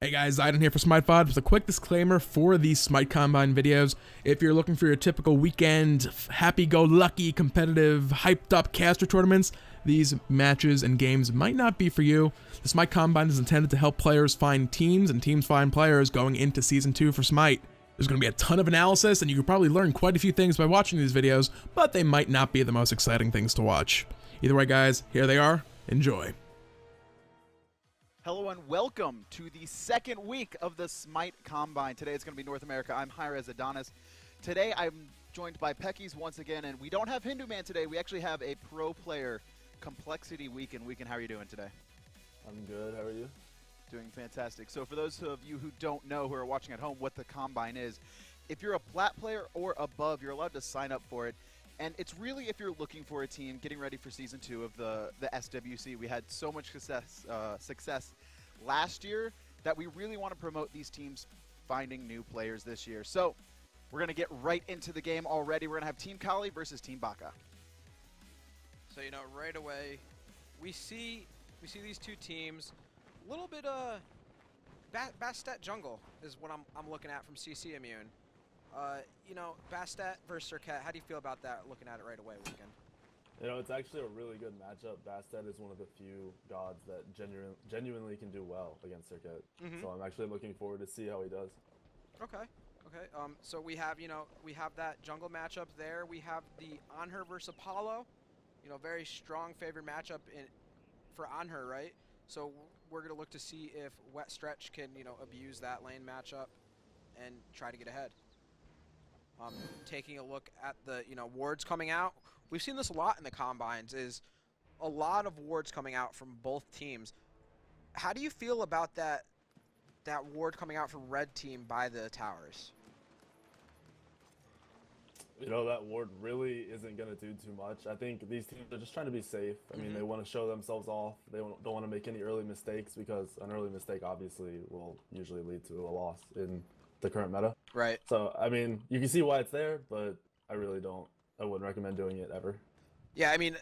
Hey guys, Zidon here for Smite VOD with a quick disclaimer for these Smite Combine videos. If you're looking for your typical weekend, happy-go-lucky, competitive, hyped-up caster tournaments, these matches and games might not be for you. The Smite Combine is intended to help players find teams and teams find players going into Season 2 for Smite. There's going to be a ton of analysis and you can probably learn quite a few things by watching these videos, but they might not be the most exciting things to watch. Either way guys, here they are. Enjoy. Hello and welcome to the second week of the Smite Combine. Today it's going to be North America. I'm hi-rez Adonis. Today I'm joined by Peckies once again, and we don't have Hindu Man today. We actually have a pro player complexity weekend. How are you doing today? I'm good. How are you? Doing fantastic. So for those of you who don't know, who are watching at home, what the Combine is, if you're a plat player or above, you're allowed to sign up for it. And it's really if you're looking for a team getting ready for Season 2 of the SWC. We had so much success last year that we really want to promote these teams finding new players this year. So we're going to get right into the game already. We're going to have Team Kali versus Team Baka. So, you know, right away, we see these two teams. A little bit Bastet jungle is what I'm looking at from CC Immune. You know, Bastet versus Circuit, how do you feel about that, looking at it right away weekend? You know, it's actually a really good matchup. Bastet is one of the few gods that genuinely can do well against Circuit. So I'm actually looking forward to see how he does. Okay. So we have, we have that jungle matchup there. We have the Ullr versus Apollo. You know, very strong favored matchup for Ullr, right? So we're going to look to see if Wet Stretch can, abuse that lane matchup and try to get ahead. Taking a look at the, wards coming out. We've seen this a lot in the Combines, is a lot of wards coming out from both teams. How do you feel about that ward coming out from red team by the towers? You know, that ward really isn't going to do too much. I think these teams are just trying to be safe. I mean, they want to show themselves off. They don't want to make any early mistakes, because an early mistake obviously will usually lead to a loss in the current meta. Right. So, I mean, you can see why it's there, but I wouldn't recommend doing it ever. Yeah, I mean,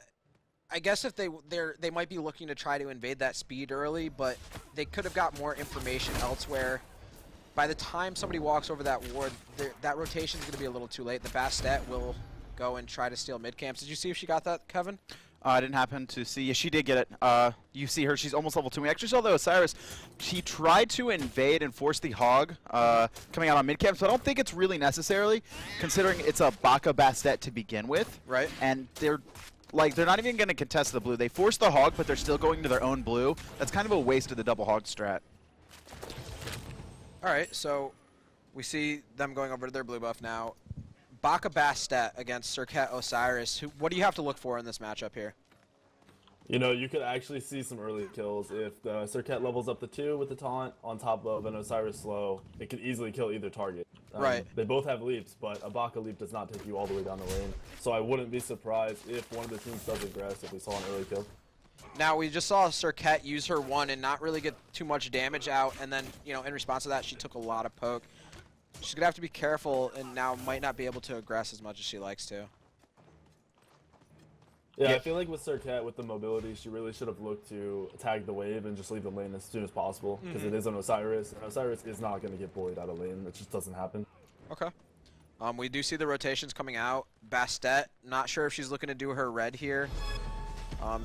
I guess if they might be looking to try to invade that speed early, but they could have got more information elsewhere. By the time somebody walks over that ward, that rotation is going to be a little too late. The Bastet will go and try to steal mid camps. Did you see if she got that, Kevin? I didn't happen to see. Yeah, she did get it. You see her. She's almost level 2. We actually saw the Osiris. She tried to invade and force the Hog coming out on mid camp, so I don't think it's really necessarily, considering it's a Baka Bastet to begin with. Right. And they're not even going to contest the blue. They force the Hog, but they're still going to their own blue. That's kind of a waste of the double Hog strat. All right, so we see them going over to their blue buff now. Baka Bastet against Circuit Osiris. What do you have to look for in this matchup here? You know, you could actually see some early kills. If the Circuit levels up to 2 with the taunt on top of an Osiris slow, it could easily kill either target. Right. They both have leaps, but a Baka leap does not take you all the way down the lane. So I wouldn't be surprised if one of the teams does aggress if we saw an early kill. Now, we just saw Circuit use her 1 and not really get too much damage out, and then, in response to that, she took a lot of poke. She's going to have to be careful and now might not be able to aggress as much as she likes to. Yeah, I feel like with Circuit, with the mobility, she really should have looked to tag the wave and just leave the lane as soon as possible, because it is an Osiris. And Osiris is not going to get bullied out of lane. It just doesn't happen. Okay. We do see the rotations coming out. Bastet, not sure if she's looking to do her red here.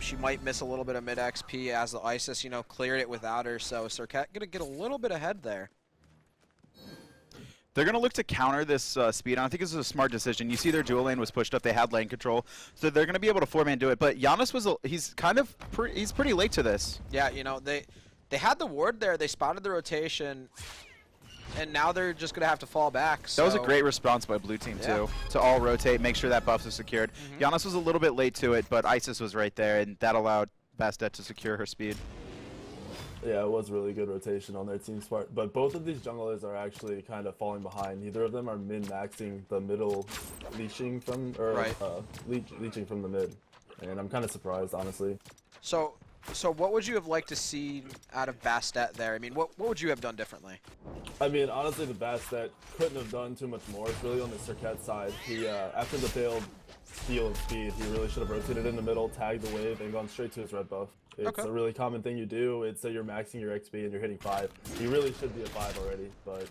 She might miss a little bit of mid XP as the Isis, cleared it without her. So Circuit going to get a little bit ahead there. They're going to look to counter this speed. I think this is a smart decision. You see their dual lane was pushed up. They had lane control. So they're going to be able to 4-man do it. But Giannis he's pretty late to this. Yeah, they had the ward there. They spotted the rotation. And now they're just going to have to fall back. So. That was a great response by blue team, too, to all rotate, make sure that buff is secured. Giannis was a little bit late to it, but Isis was right there, and that allowed Bastet to secure her speed. Yeah, it was really good rotation on their team's part. But both of these junglers are actually kind of falling behind. Neither of them are min-maxing the middle leeching from, leeching from the mid. And I'm kind of surprised, honestly. So what would you have liked to see out of Bastet there? I mean, what would you have done differently? I mean, honestly, the Bastet couldn't have done tut much more. It's really on the Circuit side. He, after the failed steal of speed, he really should have rotated in the middle, tagged the wave, and gone straight to his red buff. It's a really common thing you do. It's you're maxing your XP and you're hitting 5. You really should be at 5 already, but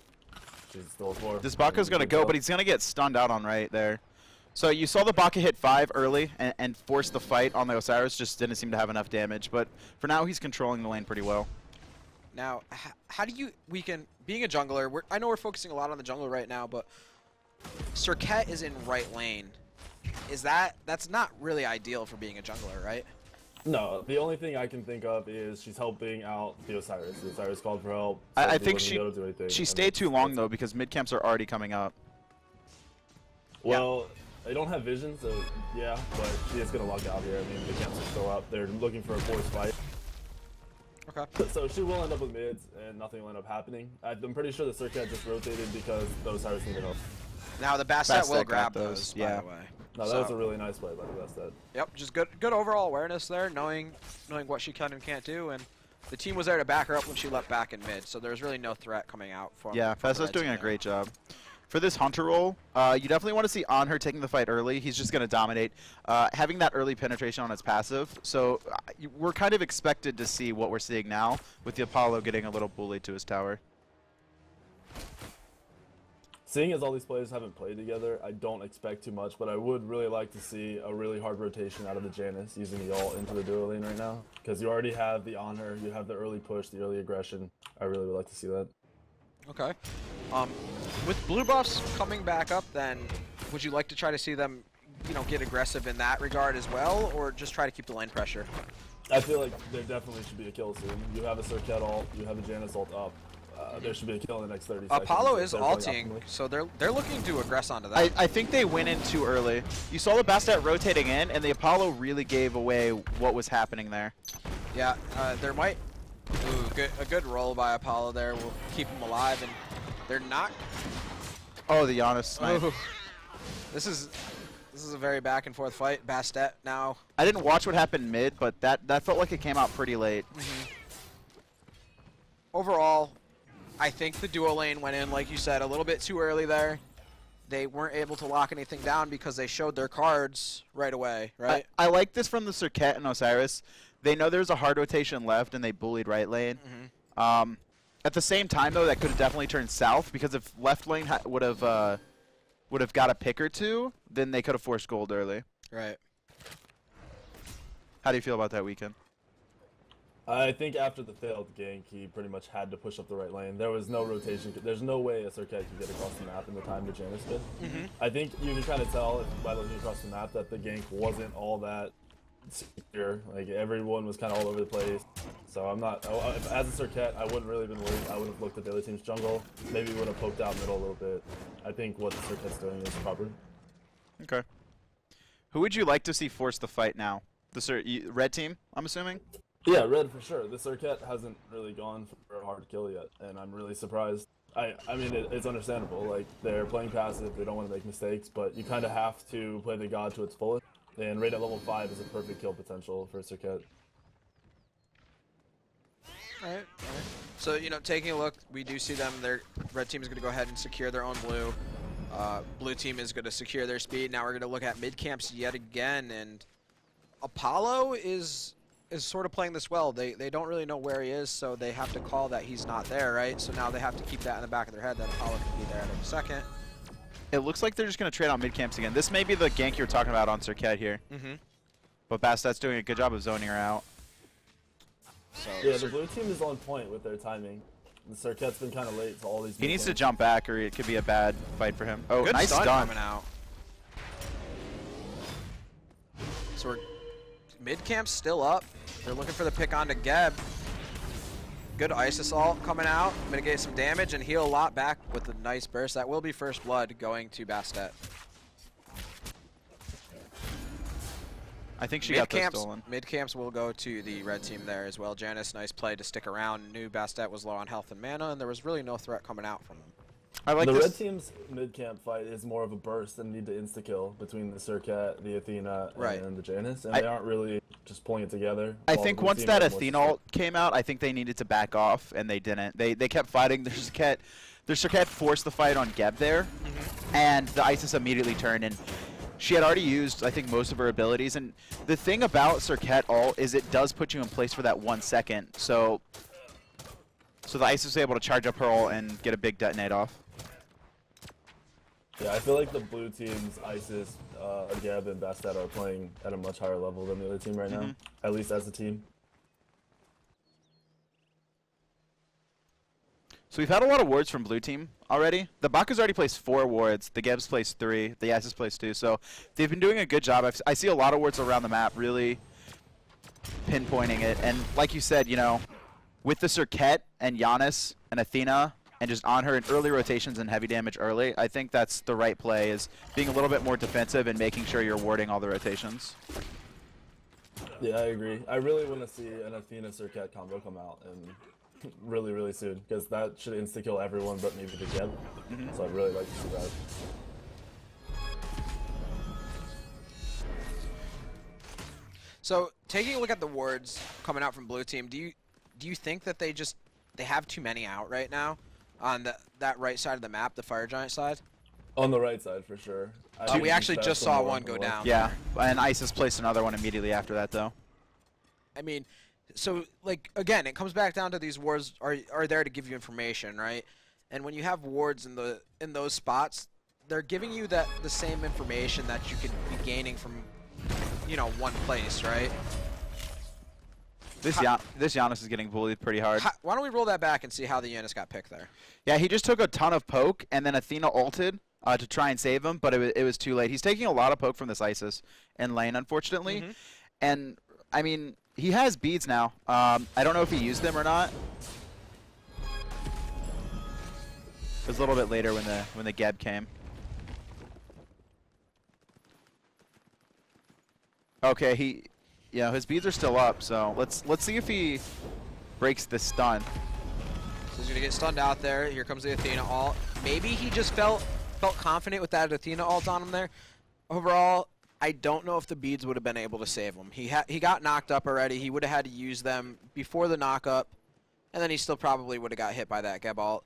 she's still at 4. This Baka's going to go, but he's going to get stunned out on right there. So you saw the Baka hit 5 early and force the fight on the Osiris, just didn't seem to have enough damage. But for now, he's controlling the lane pretty well. Now, how do you being a jungler, I know we're focusing a lot on the jungler right now, but Serket is in right lane. That's not really ideal for being a jungler, right? No, the only thing I can think of is she's helping out the Osiris. The Osiris called for help. I think she stayed too long, though, because mid camps are already coming up. Well, they don't have vision, so yeah, but she is going to luck out here. I mean, the camps are still up. They're looking for a forced fight. Okay. So she will end up with mids, and nothing will end up happening. I'm pretty sure the Serket just rotated because the Osiris needed help. Now the Bastet will grab those, by the way. No, that was a really nice play by the Bastet. Yep, just good overall awareness there, knowing what she can and can't do, and the team was there to back her up when she leapt back in mid, so there's really no threat coming out from. Yeah, Bastet's doing a great job. For this Hunter role, you definitely want to see Ullr taking the fight early. He's just going to dominate, having that early penetration on his passive. So we're kind of expected to see what we're seeing now, with the Apollo getting a little bullied to his tower. Seeing as all these players haven't played together, I don't expect too much, but I would really like to see a really hard rotation out of the Janus using the ult into the duo lane right now. Because you already have the Ullr, you have the early push, the early aggression. I really would like to see that. Okay. With blue buffs coming back up, then would you like to try to see them, get aggressive in that regard as well, or just try to keep the lane pressure? I feel like there definitely should be a kill soon. You have a Serket ult, you have a Janus ult up. There should be a kill in the next 30 seconds. Apollo is ulting, so they're looking to aggress onto that. I think they went in too early. You saw the Bastet rotating in, and the Apollo really gave away what was happening there. Yeah, there might. Ooh, a good roll by Apollo there will keep him alive, and they're not. Oh, the Giannis snipe. This is a very back and forth fight. Bastet now. I didn't watch what happened mid, but that felt like it came out pretty late. Overall, I think the duo lane went in, like you said, a little bit too early there. They weren't able to lock anything down because they showed their cards right away, right? I like this from the Serket and Osiris. They know there's a hard rotation left, and they bullied right lane. At the same time, though, that could have definitely turned south, because if left lane would have got a pick or two, then they could have forced gold early. Right. How do you feel about that weekend? I think after the failed gank, he pretty much had to push up the right lane. There was no rotation. There's no way a Serket could get across the map in the time that Janus did. I think you can kind of tell by looking across the map that the gank wasn't all that secure. Like, everyone was kind of all over the place. So I'm not, as a Serket, I wouldn't really been worried. I would have looked at the other team's jungle. Maybe would have poked out middle a little bit. I think what the Serket's doing is proper. Okay. Who would you like to see force the fight now? The red team, I'm assuming? Yeah, red for sure. The Serket hasn't really gone for a hard kill yet, and I'm really surprised. I mean, it's understandable. Like, they're playing passive, they don't want to make mistakes, but you kind of have to play the god to its fullest. And raid at level 5 is a perfect kill potential for Serket. Alright. So, taking a look, we do see them. Their red team is going to go ahead and secure their own blue. Blue team is going to secure their speed. Now we're going to look at mid camps yet again, and Apollo is sort of playing this well. They don't really know where he is, so they have to call that he's not there, right? So now they have to keep that in the back of their head, that Apollo can be there at any second. It looks like they're just going to trade on mid camps again. This may be the gank you were talking about on Serket here. But Bastet's doing a good job of zoning her out. So yeah, the blue team is on point with their timing. The Serket's been kind of late to all these. He needs to jump back, or it could be a bad fight for him. Oh, good nice stun coming out. So mid camp's still up. They're looking for the pick onto Geb. Good ice assault coming out, mitigate some damage and heal a lot back with a nice burst. That will be first blood going to Bastet. I think she got this stolen. Mid camps will go to the red team there as well. Janice, nice play to stick around. Knew Bastet was low on health and mana, and there was really no threat coming out from them. I like the this. red team's mid camp fight is more of a burst and need to insta kill between the Serket, the Athena, and the Janice, and they aren't really just pulling it together. I think once that Athena ult came out, I think they needed to back off, and they didn't. They kept fighting. Their Serket forced the fight on Geb there, and the Isis immediately turned, and she had already used, I think, most of her abilities. And the thing about Circuit ult is it does put you in place for that 1 second. So the Isis was able to charge up her ult and get a big detonate off. Yeah, I feel like the blue team's Isis, Geb, and Bastet are playing at a much higher level than the other team right now, at least as a team. So we've had a lot of wards from blue team already. The Baka's already placed 4 wards. The Geb's placed 3. The Isis placed 2. So they've been doing a good job. I see a lot of wards around the map, really pinpointing it. And like you said, you know, with the Circuit and Giannis and Athena and just on her in early rotations and heavy damage early, I think that's the right play, is being a little bit more defensive and making sure you're warding all the rotations. Yeah, I agree. I really want to see an Athena Circuit combo come out and really, really soon, because that should insta-kill everyone but maybe the Geb. So I'd really like to see that. So taking a look at the wards coming out from blue team, do you think that they have too many out right now on that right side of the map, the Fire Giant side? On the right side, for sure. We actually just saw one go down. Yeah, and Isis placed another one immediately after that, though. I mean, so, like, again, it comes back down to these wards are there to give you information, right? And when you have wards in those spots, they're giving you the same information that you could be gaining from, you know, one place, right? This Giannis is getting bullied pretty hard. Why don't we roll that back and see how the Giannis got picked there? Yeah, he just took a ton of poke, and then Athena ulted to try and save him, but it was too late. He's taking a lot of poke from this Isis in lane, unfortunately. And, I mean, he has beads now. I don't know if he used them or not. It was a little bit later when the Geb came. Okay, you know, his beads are still up, so let's see if he breaks the stun. So he's gonna get stunned out there. Here comes the Athena ult. Maybe he just felt confident with that Athena ult on him there. Overall, I don't know if the beads would have been able to save him. He got knocked up already. He would have had to use them before the knockup, and then he still probably would have got hit by that Geb ult.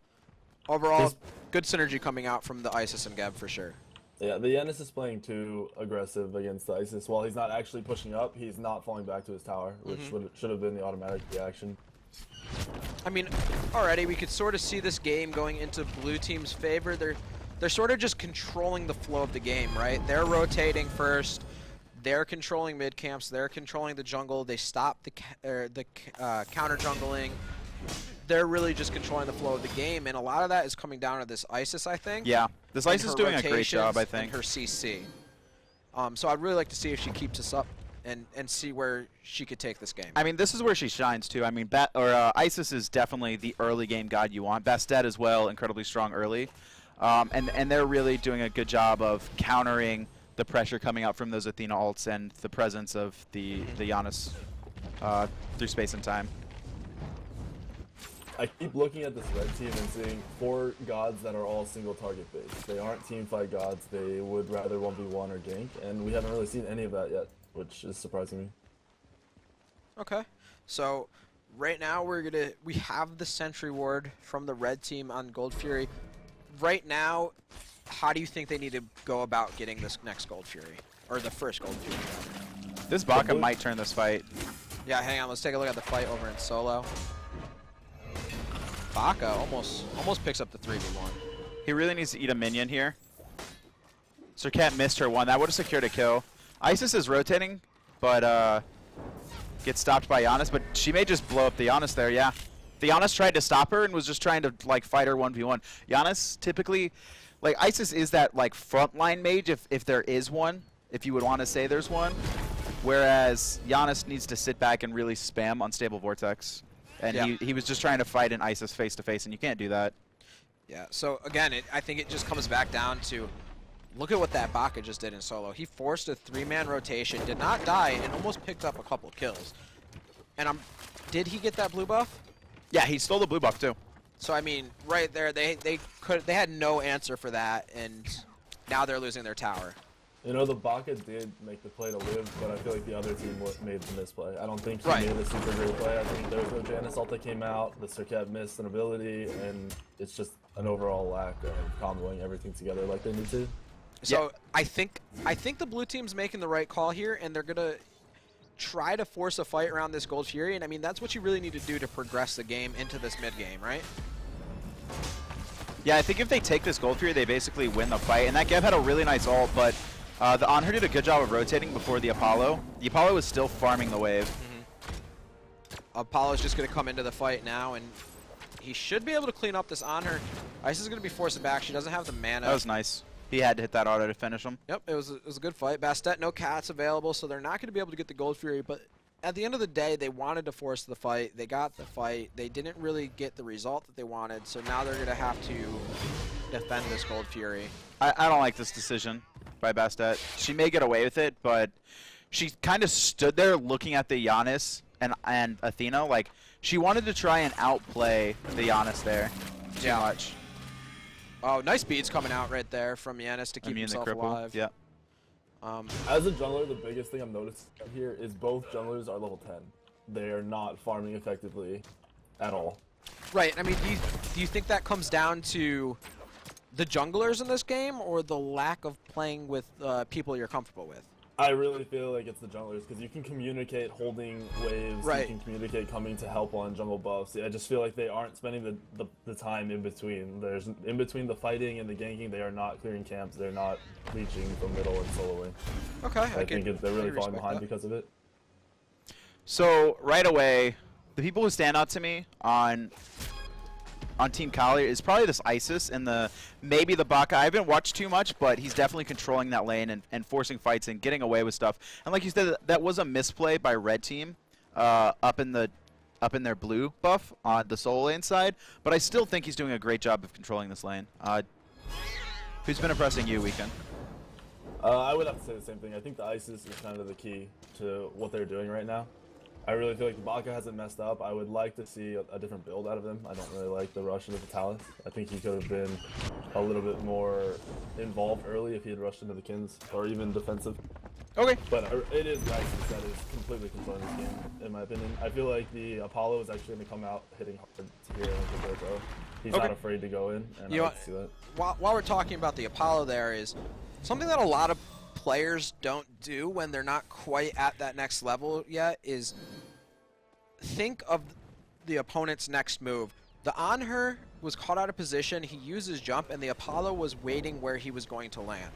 Overall, good synergy coming out from the Isis and Geb for sure. Yeah, the Giannis is playing too aggressive against the Isis. While he's not actually pushing up, he's not falling back to his tower, which should have been the automatic reaction. I mean, already we could sort of see this game going into blue team's favor. They're sort of just controlling the flow of the game, right? They're rotating first. They're controlling mid camps. They're controlling the jungle. They stop the counter jungling. They're really just controlling the flow of the game, and a lot of that is coming down to this Isis, I think. Yeah, this Isis is doing a great job, I think. And her CC. So I'd really like to see if she keeps us up and see where she could take this game. I mean, this is where she shines too. I mean, Isis is definitely the early game god you want. Bastet as well, incredibly strong early, and they're really doing a good job of countering the pressure coming out from those Athena ults and the presence of the Giannis through space and time. I keep looking at this red team and seeing 4 gods that are all single target based. They aren't team fight gods. They would rather 1v1 or gank, and we haven't really seen any of that yet, which is surprising me. Okay, so right now we have the Sentry Ward from the red team on Gold Fury. Right now, how do you think they need to go about getting this next Gold Fury, or the first Gold Fury? This Baka might turn this fight. Yeah, hang on. Let's take a look at the fight over in solo. Baka almost picks up the 3v1. He really needs to eat a minion here. Circuit missed her one. That would have secured a kill. Isis is rotating, but gets stopped by Giannis. But she may just blow up the Giannis there, yeah. The Giannis tried to stop her and was just trying to, like, fight her 1v1. Giannis typically, like, Isis is that, like, frontline mage if there is one, if you would want to say there's one. Whereas Giannis needs to sit back and really spam Unstable Vortex. And yeah, he was just trying to fight an Isis face-to-face, and you can't do that. Yeah, so again, I think it just comes back down to, look at what that Baka just did in solo. He forced a 3-man rotation, did not die, and almost picked up a couple kills. And did he get that blue buff? Yeah, he stole the blue buff too. So I mean, right there, they had no answer for that, and now they're losing their tower. You know, the Baka did make the play to live, but I feel like the other team made the misplay. I don't think he made a super great play. I think there was no Janus ult that came out, the Circuit missed an ability, and it's just an overall lack of comboing everything together like they need to. So I think the blue team's making the right call here, and they're gonna try to force a fight around this Gold Fury, and I mean that's what you really need to do to progress the game into this mid game, right? Yeah, I think if they take this Gold Fury, they basically win the fight. And that Gev had a really nice ult, but the Ullr did a good job of rotating before the Apollo. The Apollo was still farming the wave. Apollo's just gonna come into the fight now, and he should be able to clean up this Ullr. Ice is gonna be forced back. She doesn't have the mana. That was nice. He had to hit that auto to finish him. Yep, it was a good fight. Bastet, no cats available, so they're not going to be able to get the Gold Fury, but at the end of the day, they wanted to force the fight. They got the fight. They didn't really get the result that they wanted, so now they're going to have to defend this Gold Fury. I don't like this decision by Bastet. She may get away with it, but she kind of stood there looking at the Giannis and Athena. Like, she wanted to try and outplay the Giannis there too much. Oh, nice beads coming out right there from Giannis to keep himself alive. Yeah. As a jungler, the biggest thing I'm noticing here is both junglers are level 10. They are not farming effectively at all. Right. I mean, do you think that comes down to the junglers in this game or the lack of playing with people you're comfortable with? I really feel like it's the junglers because you can communicate holding waves, right. You can communicate coming to help on jungle buffs. I just feel like they aren't spending the time in between. There's in between the fighting and the ganking, they are not clearing camps. They're not reaching from middle and soloing. Okay, I think they're really falling behind because of it. So right away, the people who stand out to me on Team Kali is probably this Isis and maybe the Baka. I haven't watched too much, but he's definitely controlling that lane and forcing fights and getting away with stuff. And like you said, that was a misplay by Red Team up in their blue buff on the solo lane side. But I still think he's doing a great job of controlling this lane. Who's been impressing you, Weekend? I would have to say the same thing. I think the Isis is kind of the key to what they're doing right now. I really feel like the Baka hasn't messed up. I would like to see a different build out of him. I don't really like the rush into the Talus. I think he could have been a little bit more involved early if he had rushed into the Kins, or even defensive. Okay. But it is Isis that is completely controlling this game, in my opinion. I feel like the Apollo is actually going to come out hitting hard here in the Roto. He's not afraid to go in, and I like to see that. While we're talking about the Apollo there is something that a lot of players don't do when they're not quite at that next level yet is think of the opponent's next move. The Ullr was caught out of position, he used his jump, and the Apollo was waiting where he was going to land.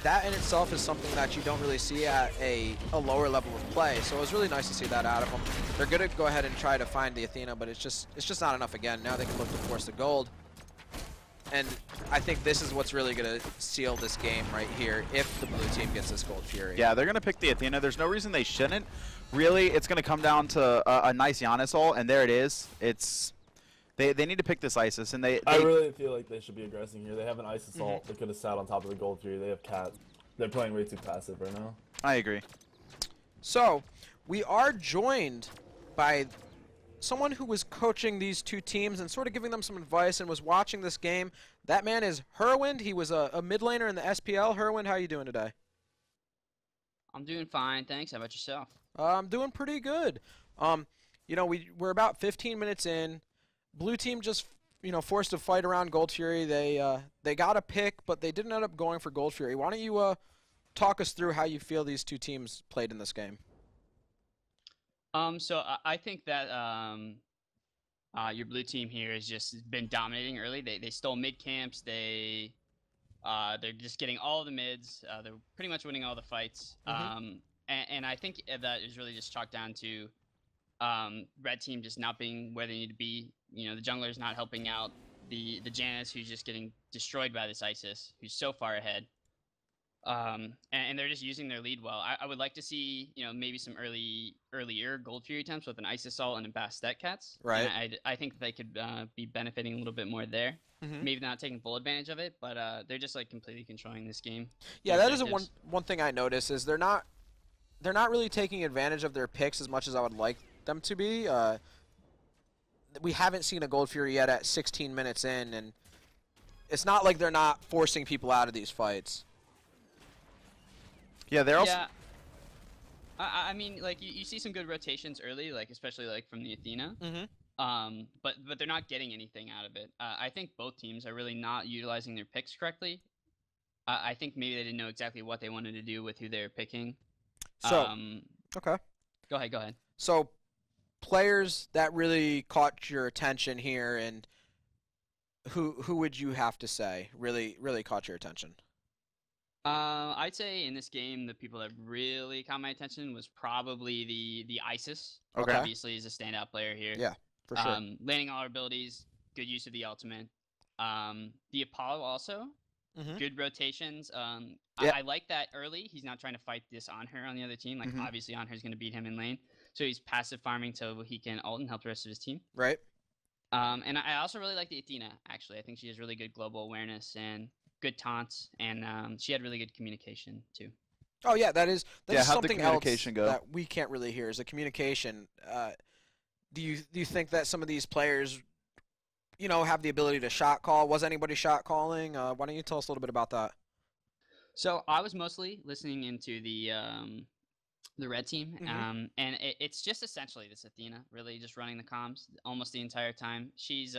That in itself is something that you don't really see at a lower level of play, so it was really nice to see that out of them. They're going to go ahead and try to find the Athena, but it's just not enough again. Now they can look to force the gold. And I think this is what's really going to seal this game right here if the blue team gets this Gold Fury. Yeah, they're going to pick the Athena. There's no reason they shouldn't. Really, it's going to come down to a nice Giannis ult, and there it is. They need to pick this Isis, and I really feel like they should be aggressing here. They have an Isis ult that could have sat on top of the Gold Fury. They have Cat. They're playing way too passive right now. I agree. So, we are joined by someone who was coaching these two teams and sort of giving them some advice and was watching this game. That man is Herwind. He was a mid laner in the SPL. Herwind, how are you doing today? I'm doing fine, thanks. How about yourself? I'm doing pretty good. You know, we're about 15 minutes in. Blue team just, you know, forced a fight around Gold Fury. They got a pick, but they didn't end up going for Gold Fury. Why don't you talk us through how you feel these two teams played in this game? So I think that your blue team here has just been dominating early. They stole mid camps. They're just getting all the mids. They're pretty much winning all the fights. And I think that is really just chalked down to red team just not being where they need to be. You know, the jungler's not helping out the Janice, who's just getting destroyed by this Isis, who's so far ahead. And they're just using their lead well. I would like to see, you know, maybe some earlier Gold Fury attempts with an Isis ult and a Bastet Cats. Right. And I think they could be benefiting a little bit more there. Maybe not taking full advantage of it, but they're just like completely controlling this game. Yeah, that is one thing I noticed is they're not really taking advantage of their picks as much as I would like them to be. We haven't seen a Gold Fury yet at 16 minutes in, and it's not like they're not forcing people out of these fights. Yeah, they're also. Yeah. I mean, like you see some good rotations early, like especially like from the Athena. But they're not getting anything out of it. I think both teams are really not utilizing their picks correctly. I think maybe they didn't know exactly what they wanted to do with who they were picking. So, okay. Go ahead. Go ahead. So, players that really caught your attention here, and who would you have to say really caught your attention? I'd say in this game, the people that really caught my attention was probably the Isis. Okay. Obviously, is a standout player here. Yeah, for sure. Landing all her abilities, good use of the ultimate. The Apollo also, good rotations. I like that early. He's not trying to fight this on her on the other team. Like obviously, on her's going to beat him in lane, so he's passive farming so he can ult and help the rest of his team. Right. And I also really like the Athena. Actually, I think she has really good global awareness and good taunts, and she had really good communication too. Oh yeah, that is something else go? that we can't really hear is the communication. Do you think that some of these players, have the ability to shot call? Was anybody shot calling? Why don't you tell us a little bit about that? So I was mostly listening into the red team, and it's just essentially this Athena really just running the comms almost the entire time. She's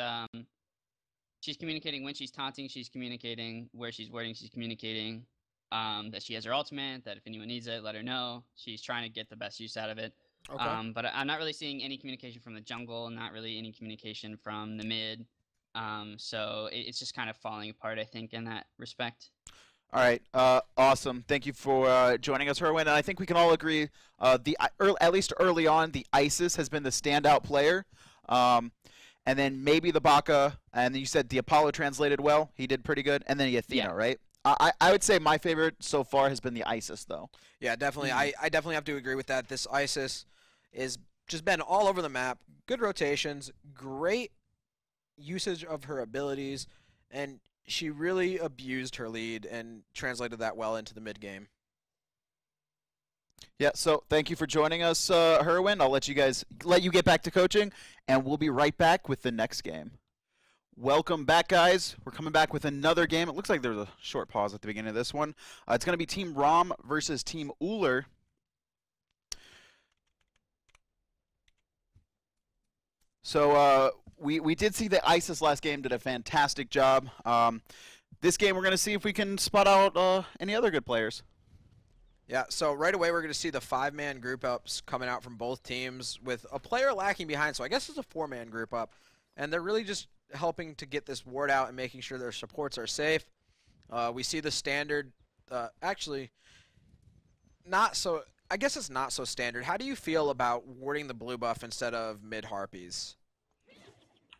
communicating when she's taunting, she's communicating where she's wording, she's communicating that she has her ultimate, that if anyone needs it, let her know. She's trying to get the best use out of it. Okay. But I'm not really seeing any communication from the jungle, not really any communication from the mid. So it's just kind of falling apart, I think, in that respect. All right, awesome. Thank you for joining us, Herwin. And I think we can all agree, at least early on, the Isis has been the standout player. And then maybe the Baka, and then you said the Apollo translated well. He did pretty good. And then the Athena, right? I would say my favorite so far has been the Isis, though. Yeah, definitely. I definitely have to agree with that. This Isis is just been all over the map. Good rotations, great usage of her abilities, and she really abused her lead and translated that well into the mid game. Yeah, so thank you for joining us, Herwin. I'll let you get back to coaching, and we'll be right back with the next game. Welcome back, guys. We're coming back with another game. It looks like there's a short pause at the beginning of this one. It's going to be Team Ram versus Team Ullr. So we did see the Isis last game did a fantastic job. This game we're going to see if we can spot out any other good players. Yeah, so right away we're going to see the 5-man group ups coming out from both teams with a player lacking behind. So I guess it's a 4-man group up. And they're really just helping to get this ward out and making sure their supports are safe. We see the standard, actually, not so, I guess it's not so standard. How do you feel about warding the blue buff instead of mid harpies?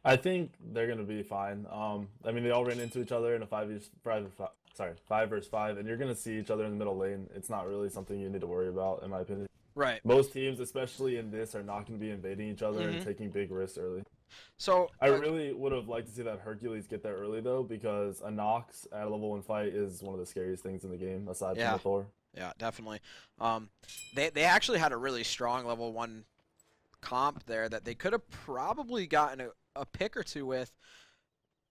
I think they're going to be fine. I mean, they all ran into each other in a 5 versus 5, and you're going to see each other in the middle lane. It's not really something you need to worry about, in my opinion. Right. Most teams, especially in this, are not going to be invading each other and taking big risks early. So I really would have liked to see that Hercules get there early, though, because a Nox at a level 1 fight is one of the scariest things in the game, aside from the Thor. Yeah, definitely. They actually had a really strong level 1 comp there that they could have probably gotten a pick or two with.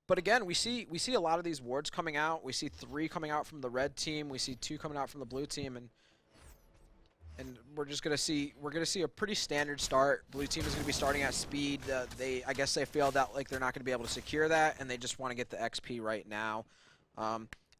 But again, we see a lot of these wards coming out. We see 3 coming out from the red team. We see 2 coming out from the blue team, and we're gonna see a pretty standard start. Blue team is gonna be starting at speed. I guess they feel that like they're not gonna be able to secure that, and they just want to get the XP right now.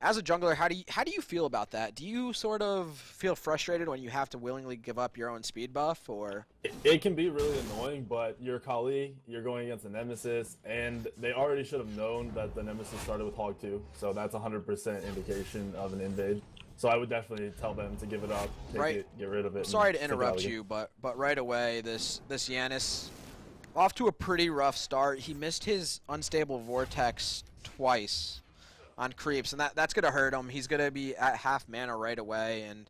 As a jungler, how do you feel about that? Do you sort of feel frustrated when you have to willingly give up your own speed buff, or? It can be really annoying, but your Kali, you're going against a Nemesis, and they already should have known that the Nemesis started with Hog 2, so that's 100% indication of an invade. So I would definitely tell them to give it up, take it, get rid of it. Sorry to interrupt you, but right away, this Yanis, off to a pretty rough start. He missed his unstable vortex twice on creeps, and that's gonna hurt him. He's gonna be at half mana right away, and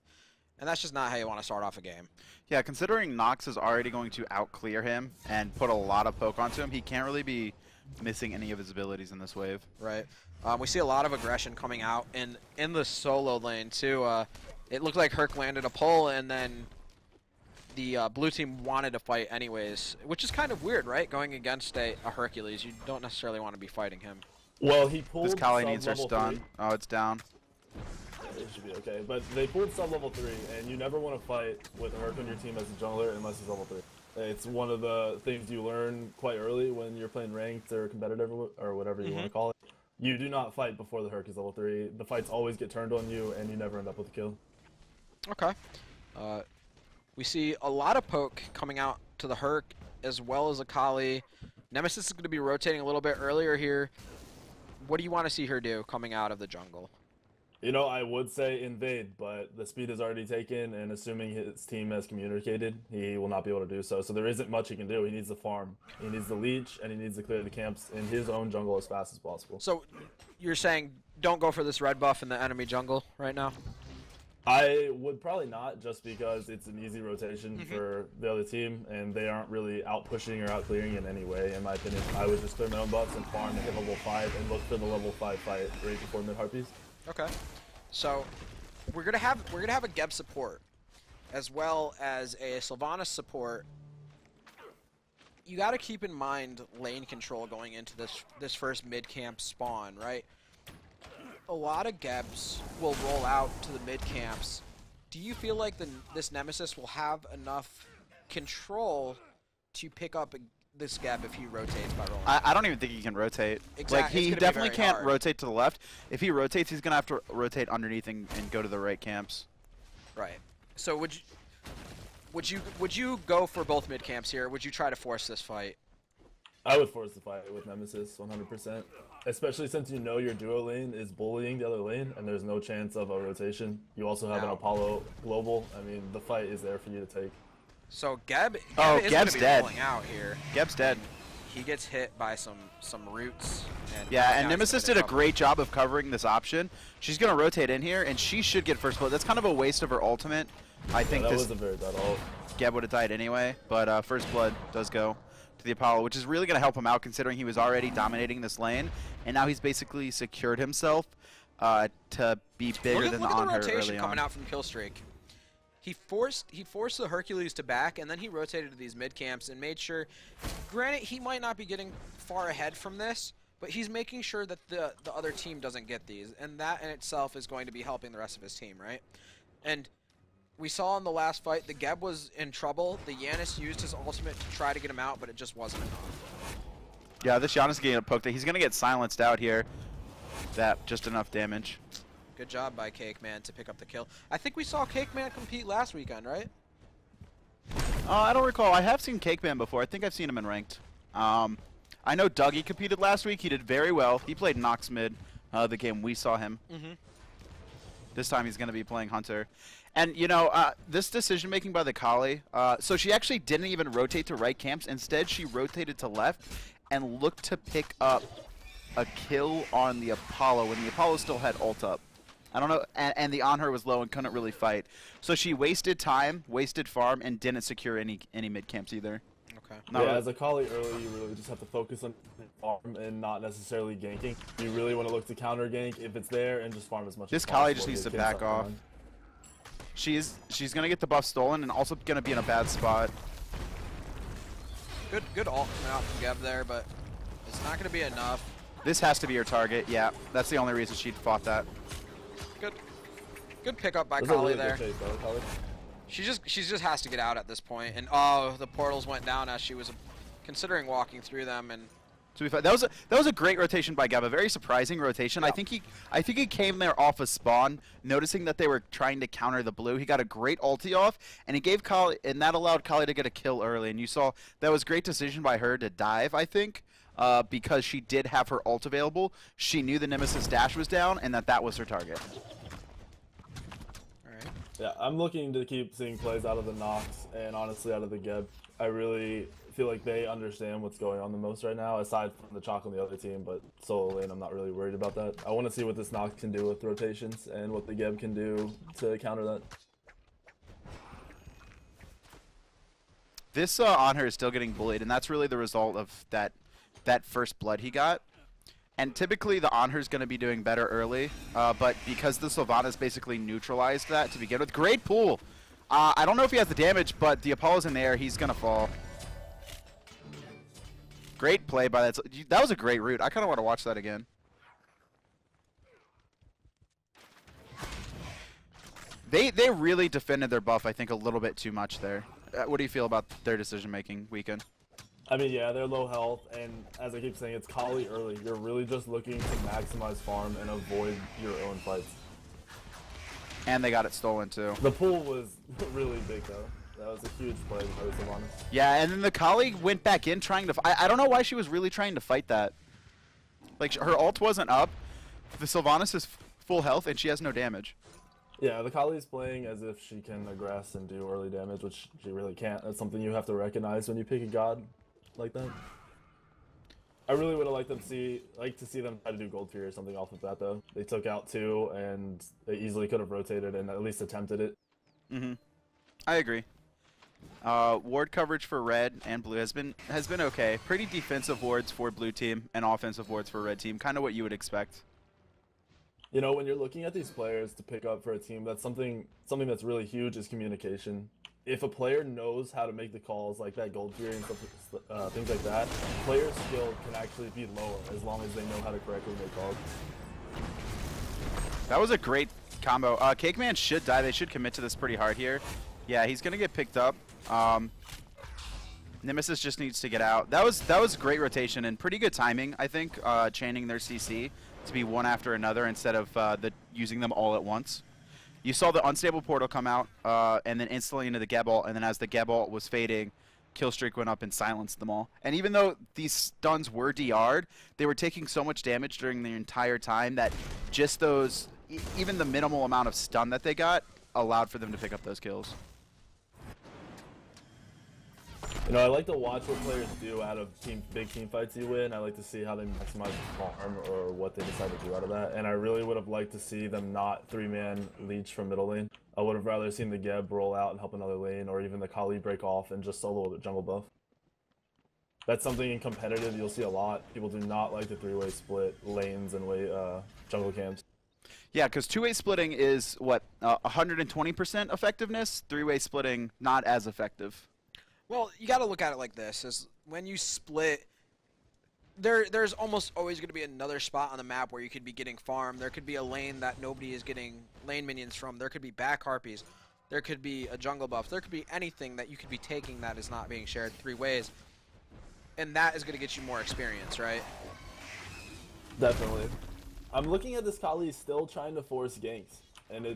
that's just not how you want to start off a game. Yeah, considering Nox is already going to out-clear him and put a lot of poke onto him, he can't really be missing any of his abilities in this wave. Right. We see a lot of aggression coming out in the solo lane too. It looked like Herc landed a pull, and then the blue team wanted to fight anyways, which is kind of weird, right? Going against a Hercules, you don't necessarily want to be fighting him. Well, he pulled this Kali needs her stun. 3. Oh, it's down. It should be okay, but they pulled sub level 3, and you never want to fight with a Herc on your team as a jungler unless he's level 3. It's one of the things you learn quite early when you're playing ranked or competitive or whatever you want to call it. You do not fight before the Herc is level 3. The fights always get turned on you, and you never end up with a kill. Okay. We see a lot of poke coming out to the Herc, as well as Akali. Nemesis is going to be rotating a little bit earlier here. What do you want to see her do coming out of the jungle? You know, I would say invade, but the speed is already taken, and assuming his team has communicated, he will not be able to do so. So there isn't much he can do. He needs to farm. He needs to leech, and he needs to clear the camps in his own jungle as fast as possible. So you're saying don't go for this red buff in the enemy jungle right now? I would probably not, just because it's an easy rotation for the other team, and they aren't really out pushing or out clearing in any way, in my opinion. I would just clear my own buffs and farm and hit level 5 and look for the level 5 fight right before mid harpies. Okay, so we're gonna have a Geb support as well as a Sylvanas support. You got to keep in mind lane control going into this first mid camp spawn, right? A lot of Gebs will roll out to the mid camps. Do you feel like this Nemesis will have enough control to pick up this Geb if he rotates by rolling? I don't even think he can rotate. Exactly. Like, he definitely can't rotate to the left. If he rotates, he's going to have to rotate underneath and go to the right camps. Right. So would you go for both mid camps here? Would you try to force this fight? I would force the fight with Nemesis 100%, especially since you know your duo lane is bullying the other lane and there's no chance of a rotation. You also have an Apollo global. I mean, the fight is there for you to take. So Geb is going to be rolling out here. Geb's dead. He gets hit by some roots. And Nemesis did a great job of covering this option. She's going to rotate in here, and she should get first blood. That's kind of a waste of her ultimate. I think that was a very bad ult. Geb would have died anyway, but first blood does go to the Apollo, which is really going to help him out considering he was already dominating this lane, and now he's basically secured himself to be bigger than the on her early on. Look at the rotation coming out from Killstreak. He forced the Hercules to back, and then he rotated to these mid camps and made sure. Granted, he might not be getting far ahead from this, but he's making sure that the other team doesn't get these, and that in itself is going to be helping the rest of his team, right? And we saw in the last fight, the Geb was in trouble. The Yanis used his ultimate to try to get him out, but it just wasn't enough. Yeah, this Yanis getting poked. He's going to get silenced out here. That just enough damage. Good job by Cakeman to pick up the kill. I think we saw Cakeman compete last weekend, right? I don't recall. I have seen Cakeman before. I think I've seen him in ranked. I know Dougie competed last week. He did very well. He played Nox mid the game we saw him. This time he's going to be playing Hunter. And, you know, this decision-making by the Kali, so she actually didn't even rotate to right camps. Instead, she rotated to left and looked to pick up a kill on the Apollo when the Apollo still had ult up. I don't know, and the on her was low and couldn't really fight. So she wasted time, wasted farm, and didn't secure any mid camps either. Okay. Yeah, as a Kali early, you really just have to focus on farm and not necessarily ganking. You really want to look to counter gank if it's there and just farm as much as possible. This Kali just needs to back off. She's gonna get the buff stolen and also gonna be in a bad spot. Good ult coming out from Geb there, but it's not gonna be enough. This has to be her target. Yeah, that's the only reason she fought that. Good pickup by Kali there. She just has to get out at this point. And oh, the portals went down as she was considering walking through them. And to be fair, that was a great rotation by Geb, a very surprising rotation. Yeah. I think he came there off a spawn, noticing that they were trying to counter the blue. He got a great ulti off, and he gave Kali, and that allowed Kali to get a kill early. And you saw that was a great decision by her to dive, I think, because she did have her ult available. She knew the Nemesis dash was down, and that was her target. all right. Yeah, I'm looking to keep seeing plays out of the Nox and honestly out of the Geb. I really feel like they understand what's going on the most right now, aside from the chalk on the other team, but solo lane, I'm not really worried about that. I want to see what this Nox can do with rotations and what the Geb can do to counter that. This on her is still getting bullied, and that's really the result of that first blood he got. And typically the on her is going to be doing better early, but because the Sylvanas basically neutralized that to begin with. Great pull. I don't know if he has the damage, but the Apollo's in the air. He's going to fall. Great play by that. That was a great route. I kind of want to watch that again. They really defended their buff, I think, a little bit too much there. What do you feel about their decision-making weekend? I mean, yeah, they're low health, and as I keep saying, it's Kali early. You're really just looking to maximize farm and avoid your own fights. And they got it stolen too. The pool was really big though. That was a huge play by Sylvanas. Yeah, and then the Kali went back in trying to. I don't know why she was really trying to fight that. Like her ult wasn't up. The Sylvanas is full health and she has no damage. Yeah, the Kali's playing as if she can aggress and do early damage, which she really can't. That's something you have to recognize when you pick a god like that. I really would have liked to see them try to do Gold Fury or something off of that though. They took out 2 and they easily could have rotated and at least attempted it. I agree. Ward coverage for red and blue has been okay. Pretty defensive wards for blue team and offensive wards for red team. Kind of what you would expect. You know, when you're looking at these players to pick up for a team, that's something that's really huge is communication. If a player knows how to make the calls like that Gold Fury and stuff, things like that, player skill can actually be lower as long as they know how to correctly make calls. That was a great combo. Cake Man should die. They should commit to this pretty hard here. Yeah, he's gonna get picked up. Nemesis just needs to get out. That was great rotation and pretty good timing, I think, chaining their CC to be one after another instead of using them all at once. You saw the unstable portal come out and then instantly into the Geb ult, and then as the Geb ult was fading, kill streak went up and silenced them all. And even though these stuns were DR'd, they were taking so much damage during the entire time that just those, even the minimal amount of stun that they got, allowed for them to pick up those kills. You know, I like to watch what players do out of big team fights you win. I like to see how they maximize farm or what they decide to do out of that. And I really would have liked to see them not 3-man leech from middle lane. I would have rather seen the Geb roll out and help another lane, or even the Kali break off and just solo the jungle buff. That's something in competitive you'll see a lot. People do not like the 3-way split lanes and jungle camps. Yeah, because 2-way splitting is, what, 120% effectiveness? 3-way splitting, not as effective. Well, you got to look at it like this: is when you split, there's almost always going to be another spot on the map where you could be getting farm. There could be a lane that nobody is getting lane minions from. There could be back harpies. There could be a jungle buff. There could be anything that you could be taking that is not being shared 3 ways, and that is going to get you more experience, right? Definitely. I'm looking at this Kali still trying to force ganks, and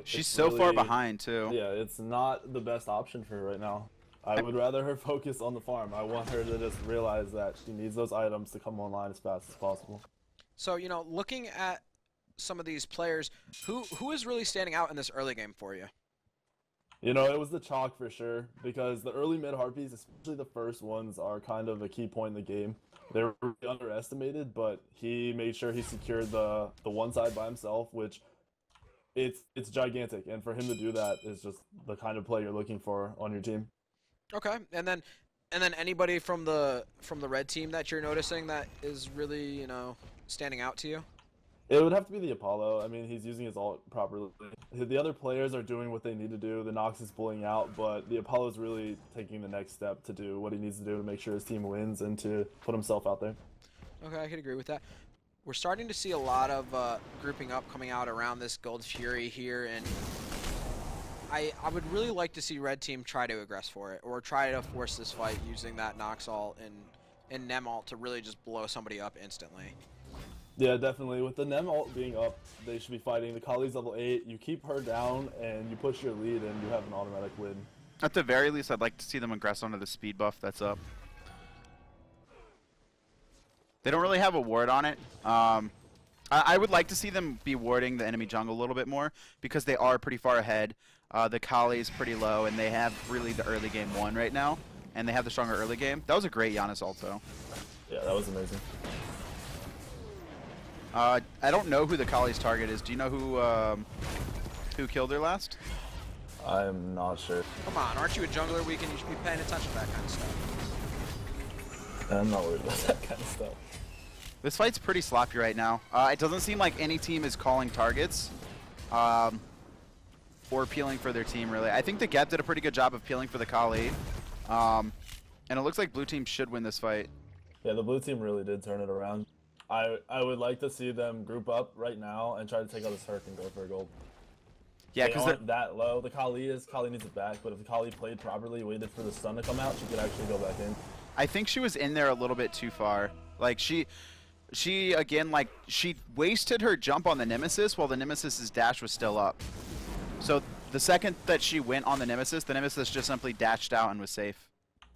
she's so really, far behind too. Yeah, it's not the best option for her right now. I would rather her focus on the farm. I want her to just realize that she needs those items to come online as fast as possible. So, you know, looking at some of these players, who is really standing out in this early game for you? You know, it was the chalk for sure, because the early mid harpies, especially the first ones, are kind of a key point in the game. They're really underestimated, but he made sure he secured the one side by himself, which it's gigantic, and for him to do that is just the kind of play you're looking for on your team. Okay, and then anybody from the red team that you're noticing that is really, you know, standing out to you? It would have to be the Apollo. I mean, he's using his ult properly. The other players are doing what they need to do. The Nox is pulling out, but the Apollo is really taking the next step to do what he needs to do to make sure his team wins and to put himself out there. Okay, I could agree with that. We're starting to see a lot of grouping up coming out around this Gold Fury here, and I would really like to see red team try to aggress for it, or try to force this fight using that Nox ult and Nem ult to really just blow somebody up instantly. Yeah, definitely. With the Nem ult being up, they should be fighting. The Kali's level 8. You keep her down and you push your lead and you have an automatic win. At the very least, I'd like to see them aggress onto the speed buff that's up. They don't really have a ward on it. I would like to see them be warding the enemy jungle a little bit more, because they are pretty far ahead. The Kali is pretty low, and they have really the early game won right now, and they have the stronger early game. That was a great Giannis ult, though. Yeah, that was amazing. I don't know who the Kali's target is. Do you know who killed her last? I'm not sure. Come on, aren't you a jungler weekend? You should be paying attention to that kind of stuff. I'm not worried about that kind of stuff. This fight's pretty sloppy right now. It doesn't seem like any team is calling targets or peeling for their team, really. I think the Geb did a pretty good job of peeling for the Kali. And it looks like blue team should win this fight. Yeah, the blue team really did turn it around. I would like to see them group up right now and try to take out this Herc and go for a gold. Yeah, because they're that low. The Kali needs it back, but if the Kali played properly, waited for the stun to come out, she could actually go back in. I think she was in there a little bit too far. Like she again, like she wasted her jump on the Nemesis while the Nemesis's dash was still up. So the second that she went on the Nemesis just simply dashed out and was safe.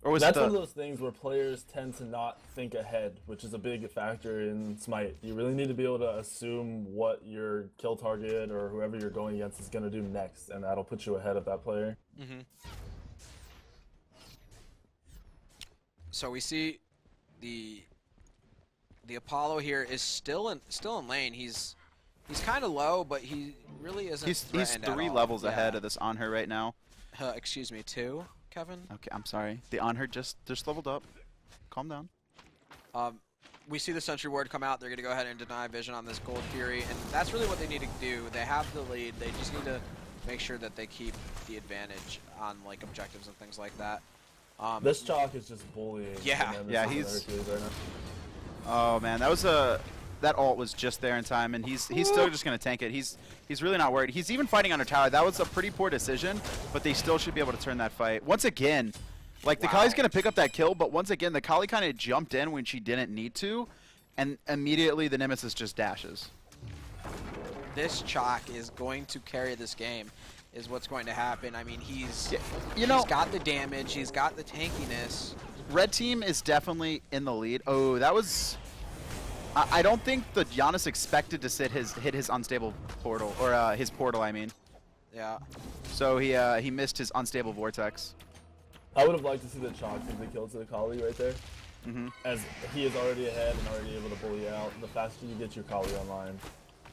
Or was That's it one of those things where players tend to not think ahead, which is a big factor in Smite. You really need to be able to assume what your kill target or whoever you're going against is going to do next, and that'll put you ahead of that player. So we see the Apollo here is still in lane. He's kind of low, but he really isn't. He's threatened at 3 all. levels ahead of this on her right now. Excuse me, 2, Kevin. Okay, I'm sorry. The on her just leveled up. Calm down. We see the Sentry Ward come out. They're going to go ahead and deny vision on this Gold Fury, and that's really what they need to do. They have the lead. They just need to make sure that they keep the advantage on like objectives and things like that. This Chalk is just bullying. Yeah, he's. Right now. Oh man, that ult was just there in time, and he's still just gonna tank it. He's really not worried. He's even fighting under tower. That was a pretty poor decision, but they still should be able to turn that fight. Once again, like the Kali's gonna pick up that kill, but once again the Kali kind of jumped in when she didn't need to, and immediately the Nemesis just dashes. This Chalk is going to carry this game, is what's going to happen. I mean, he's got the damage, he's got the tankiness. Red team is definitely in the lead. Oh, that was. I don't think the Giannis expected to hit his unstable portal, or his portal, I mean. Yeah. So he missed his unstable vortex. I would have liked to see the Chalk give the kill to the Kali right there. As he is already ahead and already able to bully out. The faster you get your Kali online,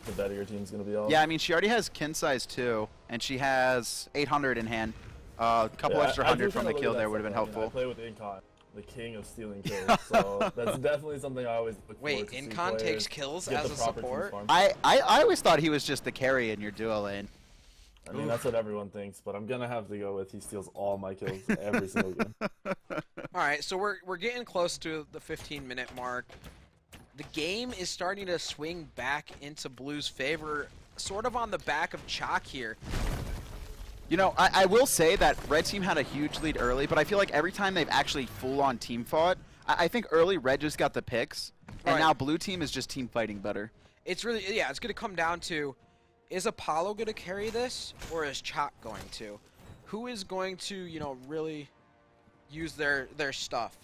the better your team's going to be off. Yeah, I mean, she already has kin size too, and she has 800 in hand. A couple extra 100 from the kill there would have been helpful. I play with Incon, the king of stealing kills, so that's definitely something I always look forward to. Wait, Incon takes kills as a support? I always thought he was just the carry in your duo lane. I mean, that's what everyone thinks, but I'm going to have to go with he steals all my kills every single game. Alright, so we're getting close to the 15-minute mark. The game is starting to swing back into Blue's favor, sort of on the back of Chalk here. You know, I will say that Red Team had a huge lead early, but I feel like every time they've actually full-on team fought, I think early Red just got the picks, and now Blue Team is just team fighting better. It's really, yeah, it's going to come down to, is Apollo going to carry this, or is Chalk going to? Who is going to, you know, really use their stuff?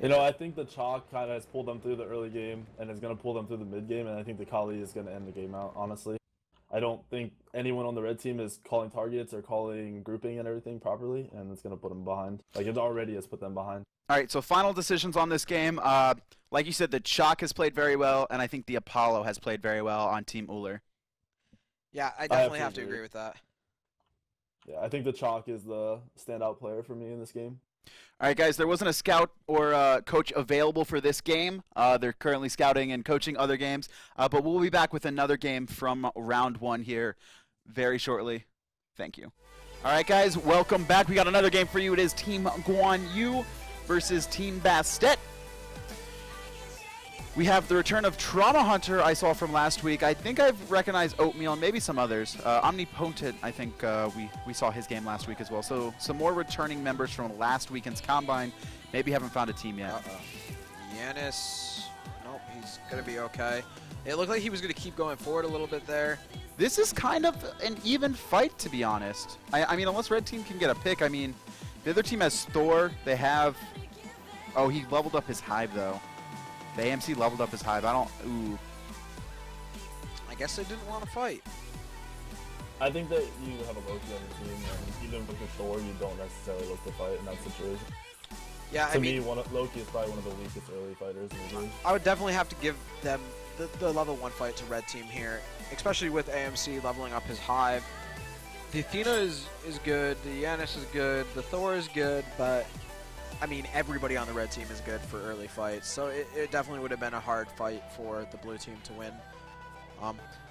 You know, I think the Chalk kind of has pulled them through the early game, and is going to pull them through the mid game, and I think the Kali is going to end the game out, honestly. I don't think anyone on the red team is calling targets or calling grouping and everything properly, and it's going to put them behind. Like, it already has put them behind. All right, so final decisions on this game. Like you said, the Chalk has played very well, and I think the Apollo has played very well on Team Ullr. Yeah, I definitely have to agree with that. Yeah, I think the Chalk is the standout player for me in this game. All right, guys, there wasn't a scout or coach available for this game. They're currently scouting and coaching other games, but we'll be back with another game from round 1 here very shortly. Thank you. All right, guys, welcome back. We got another game for you. It is Team Guan versus Team Bastet. We have the return of Trauma Hunter I saw from last week. I think I've recognized Oatmeal and maybe some others. Omnipotent, I think we saw his game last week as well. So some more returning members from last weekend's Combine. Maybe haven't found a team yet. Yanis, nope, he's going to be okay. It looked like he was going to keep going forward a little bit there. This is kind of an even fight, to be honest. I mean, unless Red Team can get a pick. I mean, the other team has Thor. They have... Oh, he leveled up his Hive, though. The AMC leveled up his Hive. Ooh. I guess they didn't want to fight. I think that you have a Loki on your team, and even with the Thor, you don't necessarily look to fight in that situation. Yeah, to me, Loki is probably one of the weakest early fighters in the game. I would definitely have to give them the level 1 fight to Red Team here, especially with AMC leveling up his Hive. The Athena is good, the Yanis is good, the Thor is good, but I mean, everybody on the red team is good for early fights, so it definitely would have been a hard fight for the blue team to win.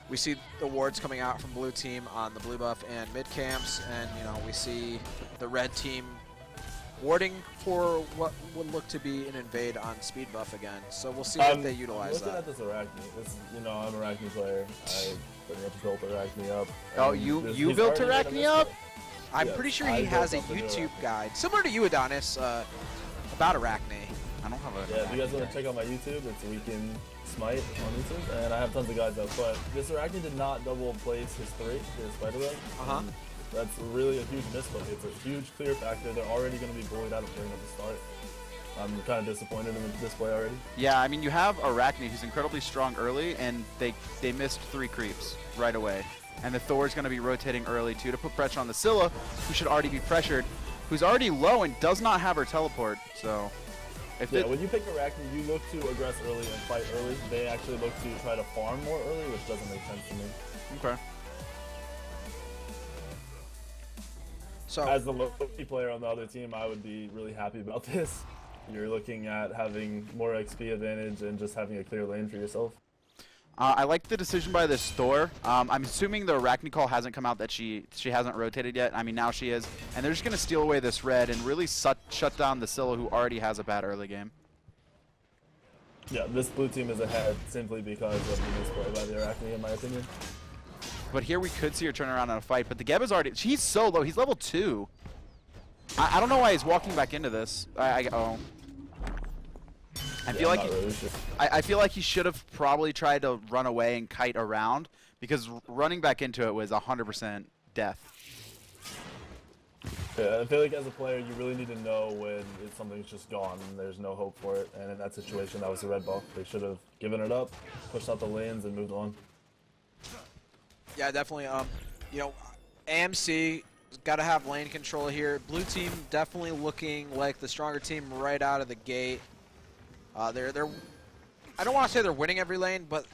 We see the wards coming out from blue team on the blue buff and mid camps, and you know, we see the red team warding for what would look to be an invade on speed buff again. So we'll see if they utilize that. Looking at this Arachne, you know, I'm an Arachne player. I pretty much built Arachne up. Oh, you built Arachne up? I'm pretty sure he has a YouTube guide, similar to you, Adonis, about Arachne. don't have a... Yeah, if you guys want to check out my YouTube, it's Weekend Smite on YouTube, and I have tons of guys up. But this Arachne did not double place his spider web. That's really a huge misplay. It's a huge clear factor. They're already going to be bullied out of clearing at the start. I'm kind of disappointed in the display already. Yeah, I mean, you have Arachne, who's incredibly strong early, and they missed 3 creeps right away. And the Thor's going to be rotating early, too, to put pressure on the Scylla, who should already be pressured, who's already low and does not have her teleport. So, when you pick Arachne, you look to aggress early and fight early. They actually look to try to farm more early, which doesn't make sense to me. Okay. So, as the Loki player on the other team, I would be really happy about this. You're looking at having more XP advantage and just having a clear lane for yourself. I like the decision by this Thor. I'm assuming the Arachne call hasn't come out, that she hasn't rotated yet. I mean, now she is. And they're just going to steal away this red and really shut down the Scylla, who already has a bad early game. Yeah, this blue team is ahead simply because of the misplay by the Arachne, in my opinion. But here we could see her turn around in a fight. But the Geb is already... He's so low. He's level 2. I don't know why he's walking back into this. I feel like I feel like he should have probably tried to run away and kite around, because running back into it was 100% death. Yeah, I feel like as a player, you really need to know when something's just gone and there's no hope for it. And in that situation, that was the red buff. They should have given it up, pushed out the lanes, and moved on. Yeah, definitely. You know, AMC got to have lane control here. Blue team definitely looking like the stronger team right out of the gate. They're I don't want to say they're winning every lane, but